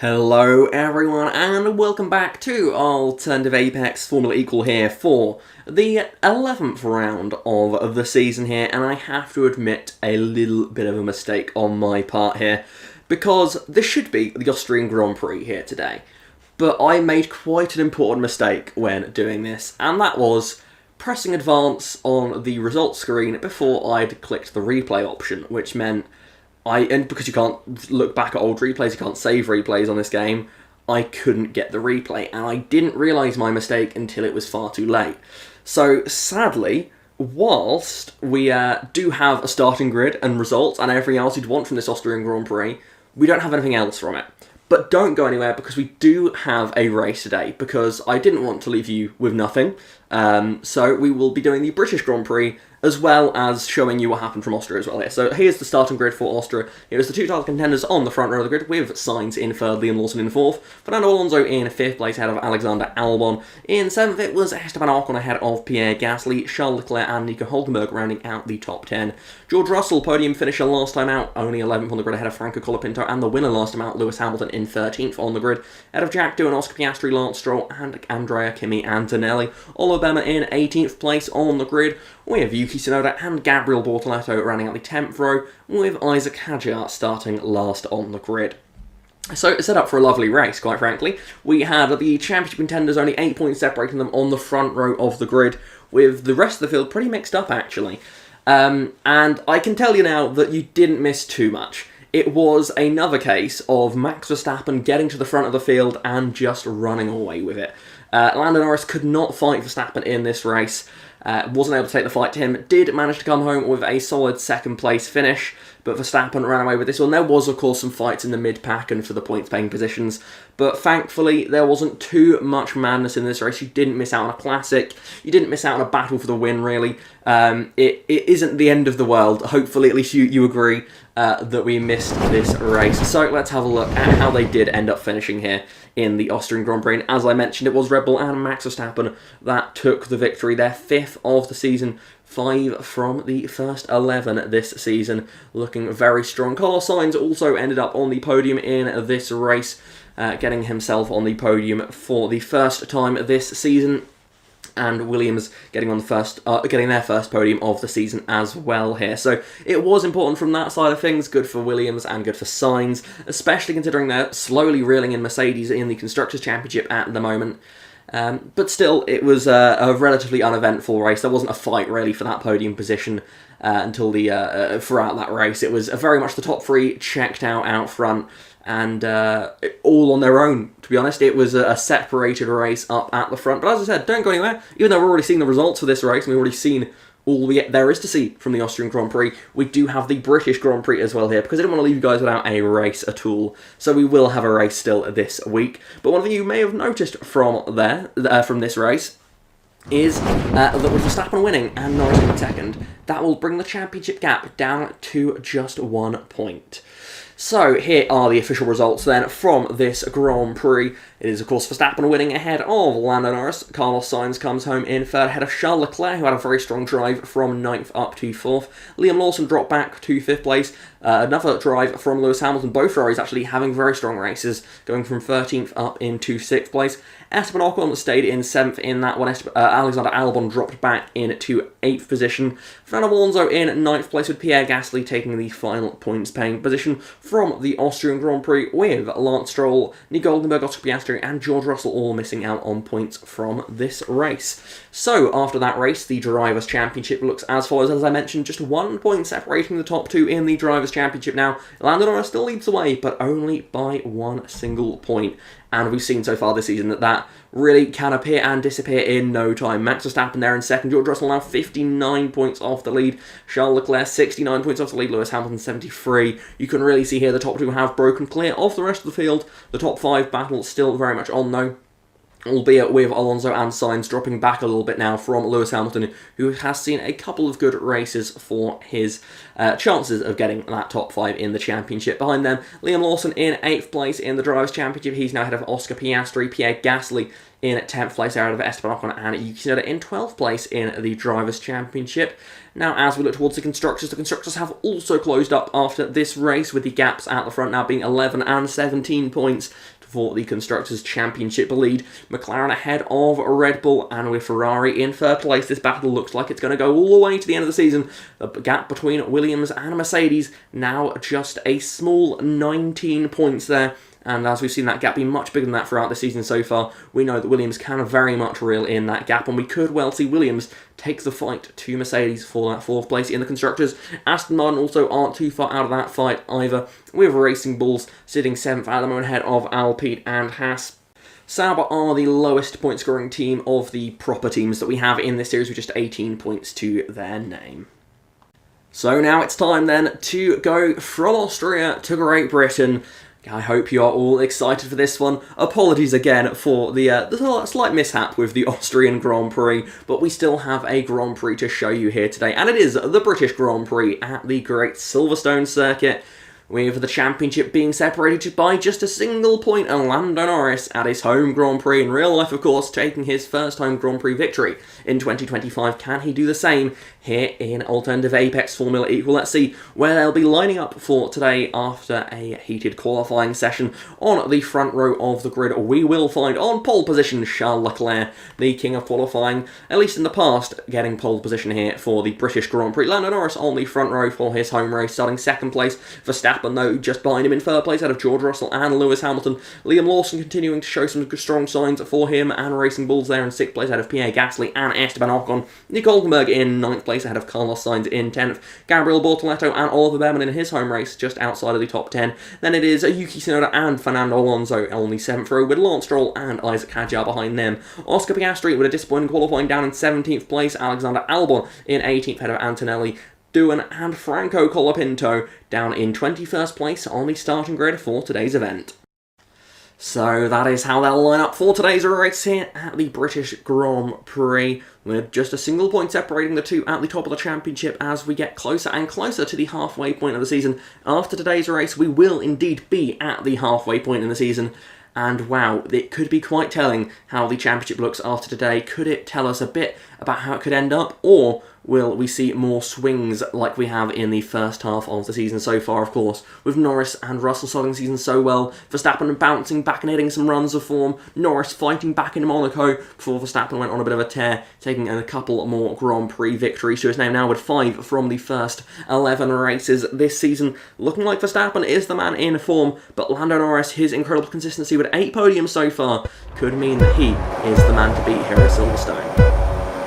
Hello everyone and welcome back to Alternative Apex Formula Equal here for the 11th round of the season here, and I have to admit a little bit of a mistake on my part here because this should be the Austrian Grand Prix here today, but I made quite an important mistake when doing this, and that was pressing advance on the results screen before I'd clicked the replay option, which meant and because you can't look back at old replays, you can't save replays on this game, I couldn't get the replay, and I didn't realise my mistake until it was far too late. So, sadly, whilst we do have a starting grid and results and everything else you'd want from this Austrian Grand Prix, we don't have anything else from it. But don't go anywhere because we do have a race today, because I didn't want to leave you with nothing. So we will be doing the British Grand Prix, as well as showing you what happened from Austria as well here. So here's the starting grid for Austria. It was the two title contenders on the front row of the grid, with Sainz in third, Liam Lawson in fourth, Fernando Alonso in fifth place ahead of Alexander Albon. In seventh it was Esteban Ocon ahead of Pierre Gasly, Charles Leclerc and Nico Hulkenberg rounding out the top 10. George Russell, podium finisher last time out, only 11th on the grid ahead of Franco Colapinto, and the winner last time out, Lewis Hamilton in 13th on the grid, ahead of Jack Doohan, Oscar Piastri, Lance Stroll and Andrea Kimi Antonelli. Alabama in 18th place on the grid, with Yuki Tsunoda and Gabriel Bortoletto rounding out the 10th row, with Isaac Hadjar starting last on the grid. So, set up for a lovely race, quite frankly. We had the championship contenders only 8 points separating them on the front row of the grid, with the rest of the field pretty mixed up, actually. And I can tell you now that you didn't miss too much. It was another case of Max Verstappen getting to the front of the field and just running away with it. Lando Norris could not fight Verstappen in this race. Wasn't able to take the fight to him, did manage to come home with a solid second place finish, but Verstappen ran away with this one. There was, of course, some fights in the mid-pack and for the points-paying positions, but thankfully there wasn't too much madness in this race. You didn't miss out on a classic, you didn't miss out on a battle for the win, really. It isn't the end of the world. Hopefully, at least you agree that we missed this race. So let's have a look at how they did end up finishing here in the Austrian Grand Prix. And as I mentioned, it was Red Bull and Max Verstappen that took the victory, their 5th of the season, 5 from the first 11 this season, looking very strong. Carlos Sainz also ended up on the podium in this race, getting himself on the podium for the first time this season, and Williams getting their first podium of the season as well here. So it was important from that side of things, good for Williams and good for Sainz, especially considering they're slowly reeling in Mercedes in the Constructors' Championship at the moment. But still, it was a relatively uneventful race. There wasn't a fight really for that podium position until throughout that race. It was very much the top three checked out front, and all on their own, to be honest. It was a separated race up at the front. But as I said, don't go anywhere. Even though we've already seen the results for this race, and we've already seen all there is to see from the Austrian Grand Prix, we do have the British Grand Prix as well here, because I didn't want to leave you guys without a race at all. So we will have a race still this week. But one thing you may have noticed from this race is that with Verstappen winning and Norris in second, that will bring the championship gap down to just 1 point. So here are the official results then from this Grand Prix. It is, of course, Verstappen winning ahead of Lando Norris. Carlos Sainz comes home in third ahead of Charles Leclerc, who had a very strong drive from 9th up to 4th. Liam Lawson dropped back to 5th place. Another drive from Lewis Hamilton. Both Ferraris actually having very strong races, going from 13th up into 6th place. Esteban Ocon stayed in 7th in that one. Alexander Albon dropped back into 8th position. Fernando Alonso in 9th place, with Pierre Gasly taking the final points-paying position from the Austrian Grand Prix, with Lance Stroll, Nico Hulkenberg, Oscar Piastri and George Russell all missing out on points from this race. So after that race, the Drivers' Championship looks as follows. As I mentioned, just 1 point separating the top two in the Drivers' Championship now. Lando Norris still leads the way, but only by 1 single point. And we've seen so far this season that really can appear and disappear in no time. Max Verstappen there in second, George Russell now 59 points off the lead, Charles Leclerc 69 points off the lead, Lewis Hamilton 73. You can really see here the top two have broken clear of the rest of the field. The top 5 battle still very much on though. albeit with Alonso and Sainz dropping back a little bit now from Lewis Hamilton, who has seen a couple of good races for his chances of getting that top 5 in the championship. Behind them, Liam Lawson in 8th place in the Drivers' Championship. He's now ahead of Oscar Piastri. Pierre Gasly in 10th place out of Esteban Ocon, and Yuki Tsunoda in 12th place in the Drivers' Championship. Now, as we look towards the Constructors have also closed up after this race, with the gaps at the front now being 11 and 17 points for the Constructors' Championship lead. McLaren ahead of Red Bull, and with Ferrari in 3rd place. This battle looks like it's going to go all the way to the end of the season. The gap between Williams and Mercedes now just a small 19 points there. And as we've seen that gap be much bigger than that throughout the season so far, we know that Williams can very much reel in that gap, and we could well see Williams take the fight to Mercedes for that 4th place in the Constructors. Aston Martin also aren't too far out of that fight either, with Racing Bulls sitting 7th at the moment ahead of Alpine and Haas. Sauber are the lowest point scoring team of the proper teams that we have in this series, with just 18 points to their name. So now it's time then to go from Austria to Great Britain. I hope you are all excited for this one. Apologies again for the slight mishap with the Austrian Grand Prix, but we still have a Grand Prix to show you here today, and it is the British Grand Prix at the Great Silverstone Circuit, with the championship being separated by just a single point, and Lando Norris at his home Grand Prix in real life, of course, taking his first home Grand Prix victory in 2025. Can he do the same here in Alternative Apex Formula E? Well, let's see where they'll be lining up for today after a heated qualifying session. On the front row of the grid, we will find on pole position Charles Leclerc, the king of qualifying, at least in the past, getting pole position here for the British Grand Prix. Lando Norris on the front row for his home race, starting 2nd place. Verstappen, though, just behind him in 3rd place out of George Russell and Lewis Hamilton. Liam Lawson continuing to show some strong signs for him, and Racing Bulls there in 6th place out of Pierre Gasly and Esteban Ocon. Nick Hulkenberg in 9th place ahead of Carlos Sainz in 10th. Gabriel Bortoleto and Oliver Behrman in his home race just outside of the top 10. Then it is Yuki Tsunoda and Fernando Alonso on the 7th row, with Lance Stroll and Isaac Hadjar behind them. Oscar Piastri with a disappointing qualifying down in 17th place. Alexander Albon in 18th ahead of Antonelli Doohan and Franco Colapinto down in 21st place on the starting grid for today's event. So that is how they'll line up for today's race here at the British Grand Prix, with just a single point separating the two at the top of the championship as we get closer and closer to the halfway point of the season. After today's race, we will indeed be at the halfway point in the season. And wow, it could be quite telling how the championship looks after today. Could it tell us a bit about how it could end up, or will we see more swings like we have in the first half of the season so far, of course, with Norris and Russell starting the season so well, Verstappen bouncing back and hitting some runs of form, Norris fighting back in Monaco before Verstappen went on a bit of a tear, taking a couple more Grand Prix victories to his name now with 5 from the first 11 races this season. Looking like Verstappen is the man in form, but Lando Norris, his incredible consistency with 8 podiums so far, could mean that he is the man to beat here at Silverstone.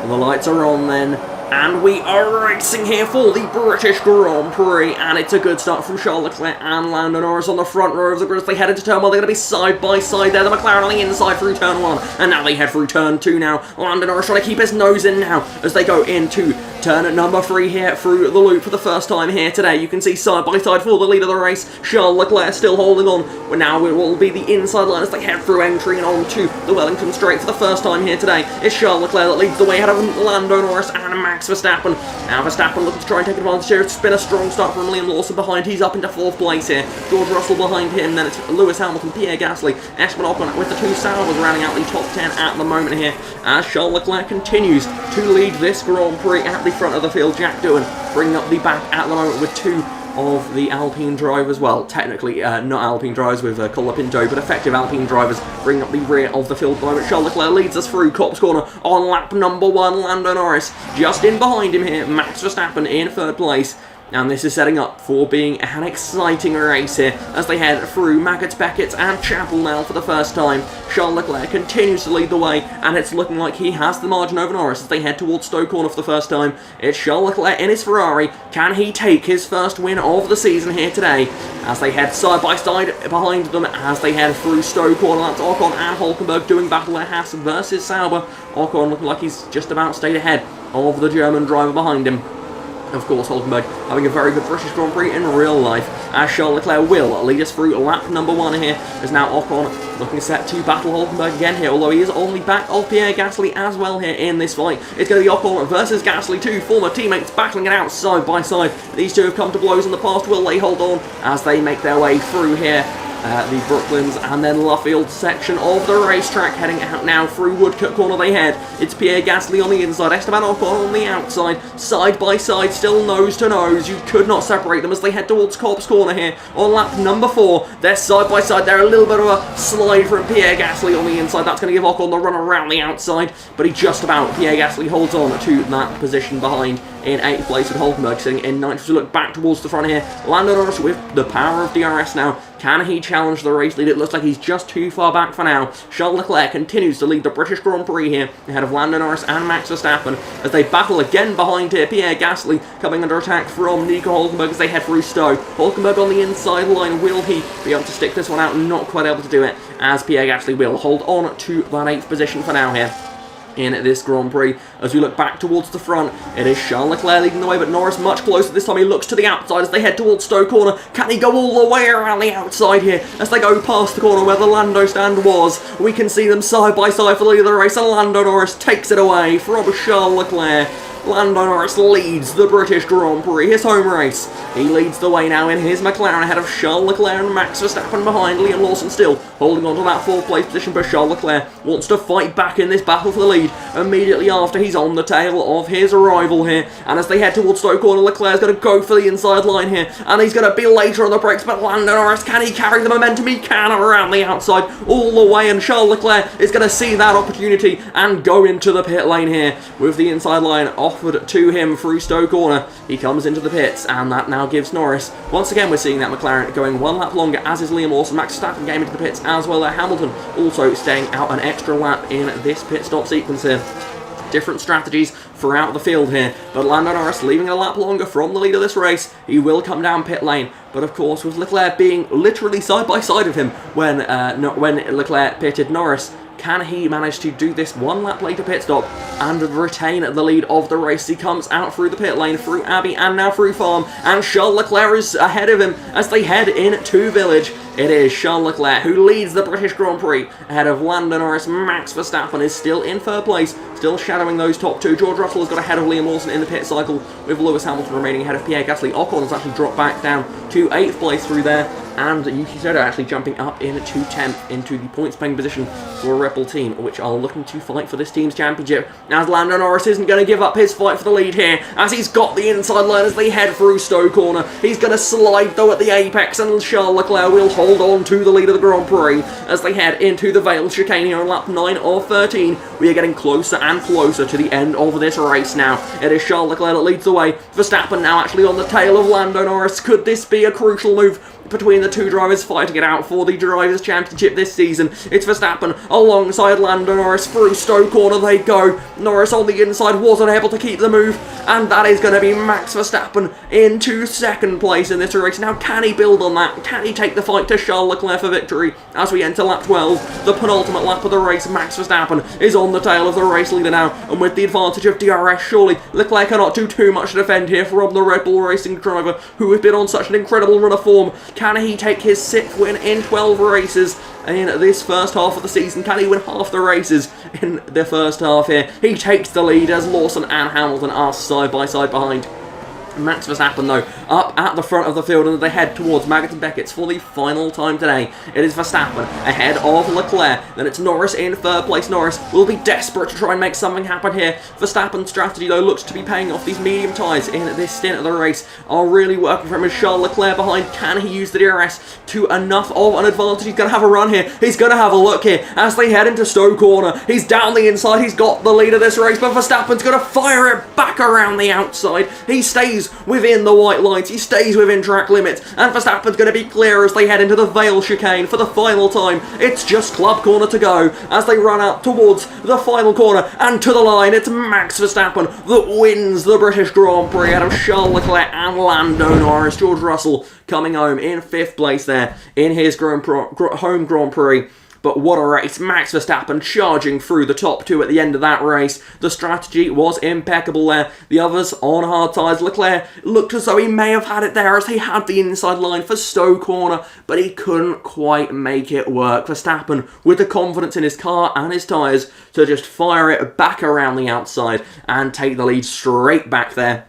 And the lights are on then, and we are racing here for the British Grand Prix, and it's a good start from Charles Leclerc and Lando Norris on the front row of the grid as they head into turn 1. They're going to be side by side there. The McLaren on the inside through turn 1, and now they head through turn 2 now. Lando Norris trying to keep his nose in now as they go into turn number 3 here through the loop for the first time here today. You can see side by side for the lead of the race, Charles Leclerc still holding on. Well, now it will be the inside line as they head through entry and onto the Wellington Straight for the first time here today. It's Charles Leclerc that leads the way ahead of Lando Norris and Max Verstappen. Now Verstappen looking to try and take advantage here. It's been a strong start from Liam Lawson behind. He's up into 4th place here. George Russell behind him. Then it's Lewis Hamilton, Pierre Gasly, Esteban Ocon with the 2 Saubers rounding out the top 10 at the moment here, as Charles Leclerc continues to lead this Grand Prix at the front of the field. Jack Doohan bringing up the back at the moment with 2 of the Alpine drivers, well, technically not Alpine drivers with Colapinto, but effective Alpine drivers bringing up the rear of the field at the moment. Charles Leclerc leads us through Copse Corner on lap number 1. Lando Norris just in behind him here. Max Verstappen in 3rd place. And this is setting up for being an exciting race here as they head through Maggots, Beckett and Chapel now for the first time. Charles Leclerc continues to lead the way, and it's looking like he has the margin over Norris as they head towards Stowe Corner for the first time. It's Charles Leclerc in his Ferrari. Can he take his first win of the season here today as they head side by side behind them as they head through Stowe Corner? That's Ocon and Hulkenberg doing battle at Haas versus Sauber. Ocon looking like he's just about stayed ahead of the German driver behind him. Of course, Hulkenberg having a very good British Grand Prix in real life, as Charles Leclerc will lead us through lap number 1 here, as now Ocon looking set to battle Hulkenberg again here, although he is on the back of Pierre Gasly as well here in this fight. It's going to be Ocon versus Gasly, two former teammates battling it out side by side. These two have come to blows in the past. Will they hold on as they make their way through here? The Brooklands and then Luffield section of the racetrack, heading out now through Woodcut Corner they head. It's Pierre Gasly on the inside, Esteban Ocon on the outside, side by side, still nose to nose. You could not separate them as they head towards Copse Corner here on lap number 4. They're side by side. They're a little bit of a slide from Pierre Gasly on the inside. That's going to give Ocon the run around the outside, but he just about, Pierre Gasly holds on to that position behind in 8th place with Hulkenberg sitting in 9th. So look back towards the front here. Lando Norris with the power of DRS now. Can he challenge the race lead? It looks like he's just too far back for now. Charles Leclerc continues to lead the British Grand Prix here, ahead of Lando Norris and Max Verstappen, as they battle again behind here. Pierre Gasly coming under attack from Nico Hulkenberg as they head through Stowe. Hulkenberg on the inside line. Will he be able to stick this one out? Not quite able to do it, as Pierre Gasly will hold on to that 8th position for now here in this Grand Prix. As we look back towards the front, it is Charles Leclerc leading the way, but Norris much closer. This time he looks to the outside as they head towards Stowe Corner. Can he go all the way around the outside here as they go past the corner where the Lando stand was? We can see them side by side for the lead of the race, and Lando Norris takes it away from Charles Leclerc. Lando Norris leads the British Grand Prix, his home race. He leads the way now in his McLaren ahead of Charles Leclerc and Max Verstappen behind. Liam Lawson still holding on to that 4th place position, but Charles Leclerc wants to fight back in this battle for the lead immediately after he's on the tail of his rival here. And as they head towards Stowe Corner, Leclerc's going to go for the inside line here, and he's going to be later on the brakes, but Lando Norris, can he carry the momentum? He can around the outside all the way, and Charles Leclerc is going to see that opportunity and go into the pit lane here with the inside line offered to him through Stowe Corner. He comes into the pits, and that now gives Norris, once again we're seeing that McLaren going one lap longer, as is Liam Lawson. Max Verstappen came into the pits as well. Hamilton also staying out an extra lap in this pit stop sequence here. Different strategies throughout the field here, but Lando Norris leaving a lap longer from the lead of this race. He will come down pit lane, but of course with Leclerc being literally side by side of him when Leclerc pitted Norris, can he manage to do this one lap later pit stop and retain the lead of the race? He comes out through the pit lane, through Abbey and now through Farm, and Charles Leclerc is ahead of him as they head into Village. It is Charles Leclerc who leads the British Grand Prix ahead of Lando Norris. Max Verstappen is still in 3rd place, still shadowing those top two. George Russell has got ahead of Liam Lawson in the pit cycle, with Lewis Hamilton remaining ahead of Pierre Gasly. Ocon has actually dropped back down to 8th place through there, and Yuki Tsunoda actually jumping up into 10th into the points paying position for a Red Bull team, which are looking to fight for this team's championship. As Lando Norris isn't going to give up his fight for the lead here, as he's got the inside line as they head through Stowe Corner. He's going to slide though at the apex, and Charles Leclerc will hold on to the lead of the Grand Prix as they head into the Vale chicane here on lap 9 of 13. We are getting closer and closer to the end of this race now. It is Charles Leclerc that leads the way. Verstappen now actually on the tail of Lando Norris. Could this be a crucial move between the two drivers fighting it out for the Drivers' Championship this season? It's Verstappen alongside Lando Norris through Stowe Corner they go. Norris on the inside wasn't able to keep the move, and that is going to be Max Verstappen into 2nd place in this race. Now can he build on that? Can he take the fight to Charles Leclerc for victory as we enter lap 12, the penultimate lap of the race? Max Verstappen is on the tail of the race leader now, and with the advantage of DRS, surely Leclerc cannot do too much to defend here from the Red Bull Racing driver who has been on such an incredible run of form. Can he take his 6th win in 12 races in this first half of the season? Can he win half the races in the first half here? He takes the lead as Lawson and Hamilton are side by side behind. Max Verstappen, though, up at the front of the field, and they head towards Maggotts and Beckett's for the final time today. It is Verstappen ahead of Leclerc, then it's Norris in 3rd place. Norris will be desperate to try and make something happen here. Verstappen's strategy, though, looks to be paying off. These medium tyres in this stint of the race are really working for him. As Charles Leclerc behind, can he use the DRS to enough of an advantage? He's going to have a run here. He's going to have a look here as they head into Stowe Corner. He's down the inside. He's got the lead of this race, but Verstappen's going to fire it back around the outside. He stays within the white lines, he stays within track limits, and Verstappen's going to be clear as they head into the Vale chicane for the final time. It's just club corner to go as they run out towards the final corner, and to the line it's Max Verstappen that wins the British Grand Prix out of Charles Leclerc and Lando Norris. George Russell coming home in 5th place there in his home Grand Prix. But what a race. Max Verstappen charging through the top two at the end of that race. The strategy was impeccable there. The others on hard tyres. Leclerc looked as though he may have had it there as he had the inside line for Stowe corner, but he couldn't quite make it work. Verstappen, with the confidence in his car and his tyres, to just fire it back around the outside and take the lead straight back there.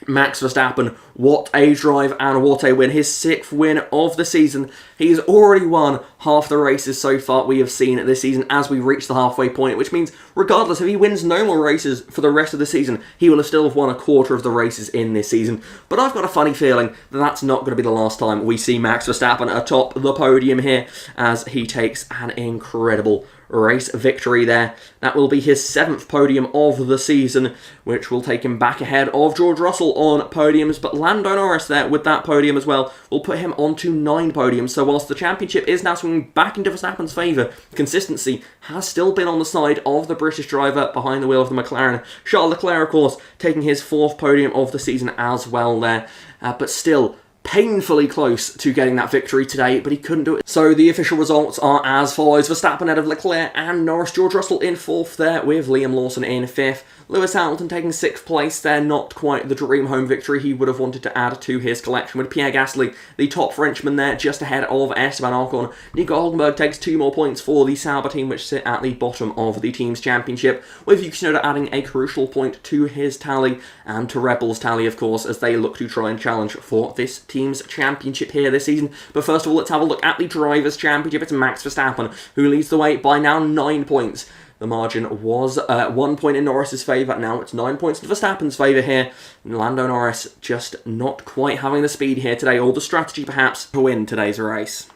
Max Verstappen, what a drive and what a win. His 6th win of the season. He's already won half the races so far we have seen this season as we reach the halfway point, which means regardless if he wins no more races for the rest of the season, he will still have won a quarter of the races in this season. But I've got a funny feeling that that's not going to be the last time we see Max Verstappen atop the podium here as he takes an incredible race victory there. That will be his 7th podium of the season, which will take him back ahead of George Russell on podiums, but Lando Norris there with that podium as well will put him on to 9 podiums. So whilst the championship is now swinging back into Verstappen's favour, consistency has still been on the side of the British driver behind the wheel of the McLaren. Charles Leclerc, of course, taking his 4th podium of the season as well there, but still painfully close to getting that victory today, but he couldn't do it. So the official results are as follows. Verstappen ahead of Leclerc and Norris. George Russell in 4th there with Liam Lawson in 5th. Lewis Hamilton taking 6th place there, not quite the dream home victory he would have wanted to add to his collection, with Pierre Gasly, the top Frenchman there, just ahead of Esteban Ocon. Nico Hulkenberg takes 2 more points for the Sauber team, which sit at the bottom of the team's championship, with Yuki Tsunoda adding a crucial point to his tally, and to Red Bull's tally, of course, as they look to try and challenge for this team's championship here this season. But first of all, let's have a look at the Drivers' Championship. It's Max Verstappen who leads the way by now 9 points. The margin was 1 point in Norris's favour. Now it's 9 points in Verstappen's favour here. Lando Norris just not quite having the speed here today, or the strategy perhaps, to win today's race.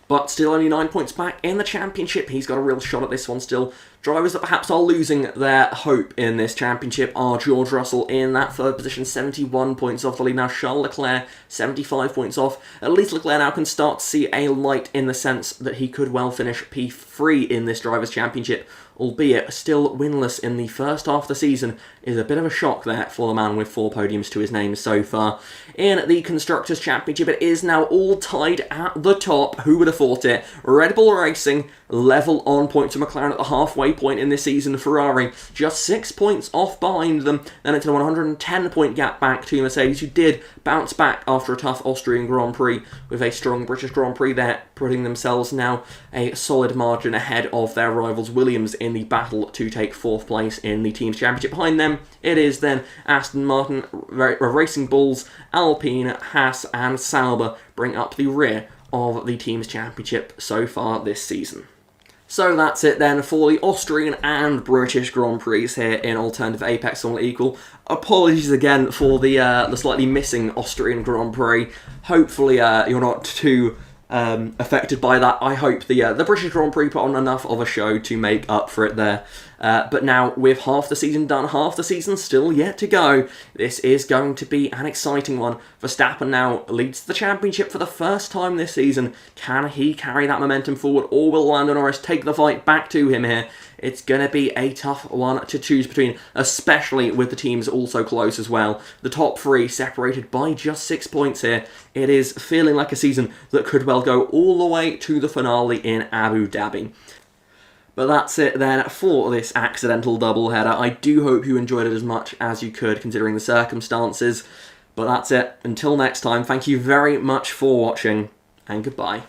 But still only 9 points back in the championship. He's got a real shot at this one still. Drivers that perhaps are losing their hope in this championship are George Russell in that 3rd position, 71 points off the lead now. Charles Leclerc, 75 points off. At least Leclerc now can start to see a light in the sense that he could well finish P3 in this Drivers' Championship, albeit still winless in the first half of the season is a bit of a shock there for the man with 4 podiums to his name so far. In the Constructors' Championship, it is now all tied at the top. Who would have thought it? Red Bull Racing level on points to McLaren at the halfway point in this season. Ferrari just 6 points off behind them. Then it's a 110-point gap back to Mercedes, who did bounce back after a tough Austrian Grand Prix with a strong British Grand Prix there, putting themselves now a solid margin ahead of their rivals Williams in the battle to take 4th place in the team's championship. Behind them, it is then Aston Martin, Racing Bulls, Alpine, Haas and Sauber bring up the rear of the team's championship so far this season. So that's it then for the Austrian and British Grand Prix here in Alternative Apex Formula Equal. Apologies again for the slightly missing Austrian Grand Prix. Hopefully you're not too affected by that. I hope the British Grand Prix put on enough of a show to make up for it there. But now, with half the season done, half the season still yet to go, this is going to be an exciting one. Verstappen now leads the championship for the first time this season. Can he carry that momentum forward, or will Lando Norris take the fight back to him here? It's going to be a tough one to choose between, especially with the teams also close as well. The top 3 separated by just 6 points here. It is feeling like a season that could well go all the way to the finale in Abu Dhabi. But that's it then for this accidental doubleheader. I do hope you enjoyed it as much as you could considering the circumstances. But that's it. Until next time, thank you very much for watching, and goodbye.